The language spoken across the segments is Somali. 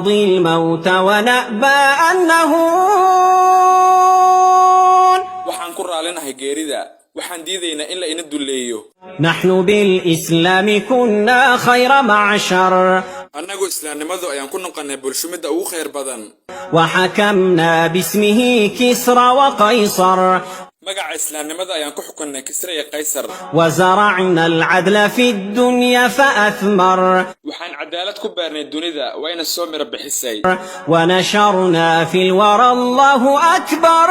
الموت ونأبى أنه waxaan ku raalinahay geerida waxaan diidaynaa in la ina duleeyo نحن بالإسلام كنا خير معشر annagu islaamnimadu ayaan ku noqonay bulsho midda ugu khayr badan وحكمنا باسمه كسرى وقيصر magaca islaamnimada ayaan ku xukunnay kisra iyo qaysar وزرعنا العدل في الدنيا فأثمر waxaan cadaalad ku baarnay dunida wayna soo mira bixisay ونشرنا في الورى الله أكبر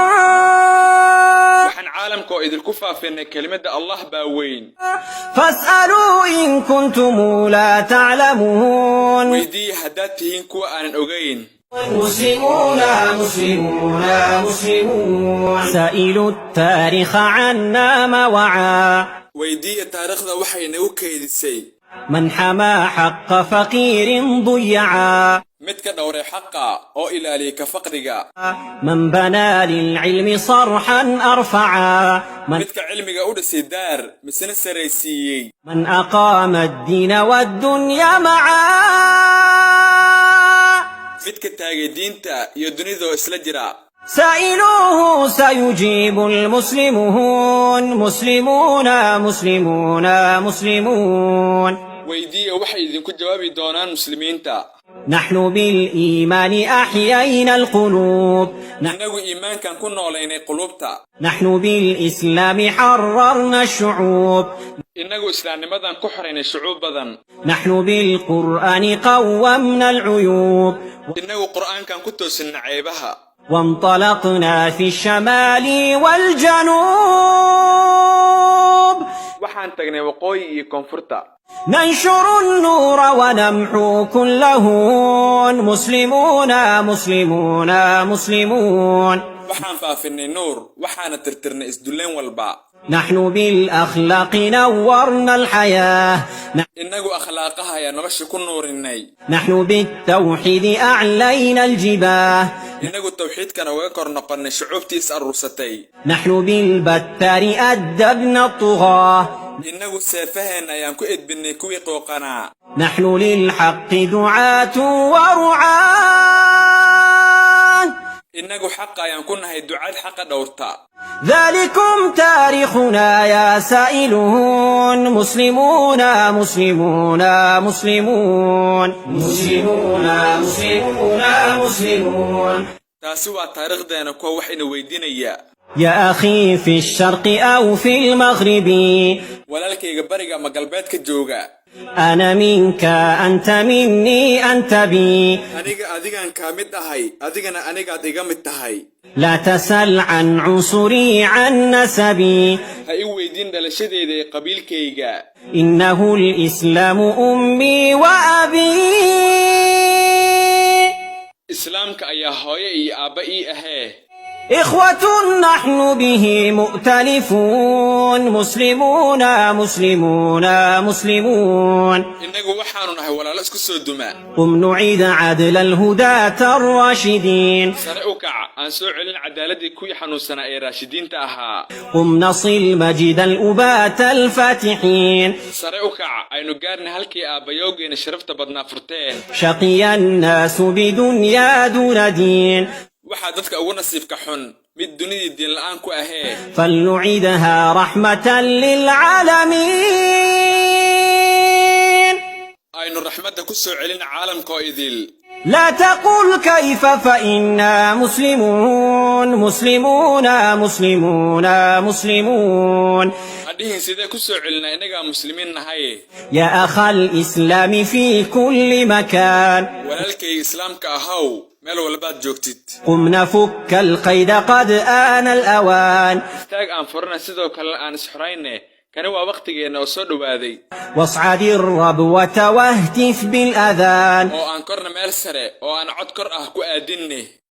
waxaan caalamka oo idinku faafinay kelimada allah baa weyn فاسألوا إن كنتم لا تعلمون weydii haddaad tihiin kuwa aanan ogayn مسلمون مسلمون مسلمون سائلوا التاريخ عنا ما وعى weydii taariikhda waxay nagu keydisay من حمى حق فقير ضيعا mid ka dhowray xaqa oo ilaaliya ka faqriga من بنى للعلم صرحا أرفعا midka cilmiga u dhisay daar misna saraysiiyey من أقام الدين والدنيا معا midka taagay diinta iyo dunidoo isla jira سائلوه سيجيب المسلمون مسلمون مسلمون مسلمون weydii waxay idinku jawaabi doonaan muslimiinta نحن بالإيمان أحيينا القلوب innagu iimaankan ku noolaynay qulubta نحن بالإسلام حررنا الشعوب innagu islaamnimadan ku xoraynay shucuub badan نحن بالقرآن قومنا العيوب innagu qur'aankan ku toosinna ceebaha وانطلقنا في الشمال والجنوب waxaan tagnay waqooyi iyo koonfurta ننشر النور ونمحو كل هون مسلمون مسلمون مسلمون waxaan faafinay nuur waxaana tirtirnay isdulleen walba نحن بالأخلاق نورنا الحياة innagu akhlaaqaha ayaa nolosha ku nuurinay نحن بالتوحيد أعلينا الجباه innagu tawxiidkana uga kor noqonnay shucuubtiis aruursatay نحن بالبتار أدبنا الطغاة innagu seefaheenna ayaan ku edbinnay kuwii qooqanaa نحن للحق دعاة ورعاة innagu xaqa ayaan ku nahay ducaad xaqa dhowrta ذلكم تاريخنا يا سائلون مسلمون مسلمون مسلمون مسلمون مسلمون مسلمون taasi waa taariikhdeena kuwa wax ina weydiinaya يا أخي في الشرق أو في المغرب walaalkayga bariga ama galbeedka jooga أنا منك أنت مني أنت بي aniga adigaan kaa mid ahay adigana anigaad iga mid tahay لا تسل عن عنصري عن نسبي ha i weydiin dhalashadeeda ee qabiilkayga إنه الإسلام أمي وأبي islaamka ayaa hooyo iyo aabba ii ahee إخوة نحن به مؤتلفون مسلمون مسلمون مسلمون innagu waxaanu nahay walaalo isku soo duma قم نعيد عدل الهداة الراشدين sare u kaca aan soo celin cadaaladii kuwii xanuunsanaa ee raashidiinta ahaa قم نصل مجد الأبات الفاتحين sare u kaca aynu gaarnay halkii aabbayowgeena sharafta badnaa furteen شقي الناس بدنيا دون دين waxaa dadka ugu nasiibka xun mid dunidii diin la'aan ku ahee فلنعيدها رحمة للعالمين aynu raxmadda ku soo celin caalamka oo idil لا تقل كيف فإنا مسلمون مسلمون مسلمون مسلمون hadhihin sidee ku soo celinaa innagaa muslimiin nahay يا أخ الإسلام في كل مكان walaalkay islaamka ahaw meel walbaad joogtid قم نفك القيد قد آن الأوان istaag aan furana sidoo kale aan isxorayne kani waa waqtigeenna oo soo dhowaaday واصعد الربوة واهتف بالأذان oo aan korna meel sare oo aan cod kor ah ku aadinne